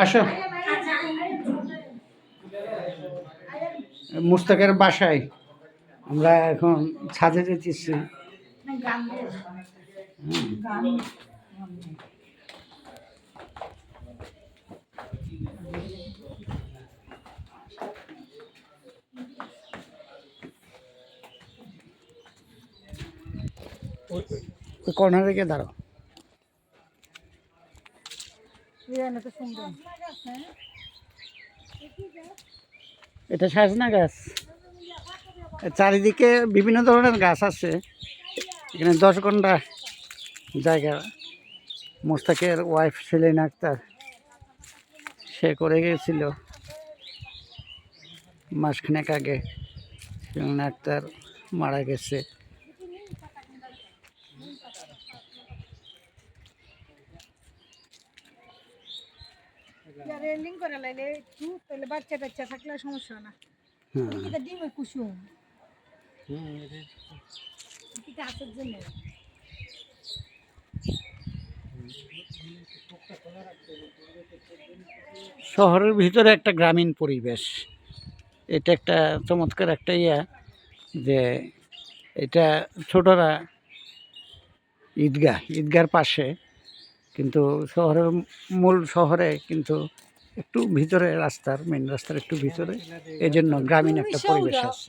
আসো মুস্তাকের বাসায় আমরা এখন ছাদে যেতেছি। ওই কর্নারে গিয়ে দাঁড়াও। এটা সাজনা গাছ। চারিদিকে বিভিন্ন ধরনের গাছ আছে। এখানে 10 ঘন্টা জায়গা মোস্তাকের ওয়াইফ সেলিন আক্তার সে করে গিয়েছিল মাসখানেক আগে। সেলিন আক্তার মারা গেছে। রেলিং করে লাইলে একটু তাহলে বাচ্চা টাচ্চা থাকলে সমস্যা না। এটা ডিমের কুসুম এটা আসার জন্য শহরের ভিতরে একটা গ্রামীণ পরিবেশ। এটা একটা চমৎকার একটা যে এটা ছোটরা ঈদগার পাশে, কিন্তু শহরের মূল শহরে কিন্তু একটু ভিতরে রাস্তার মেন রাস্তার একটু ভিতরে, এই জন্য গ্রামীণ একটা পরিবেশ আছে।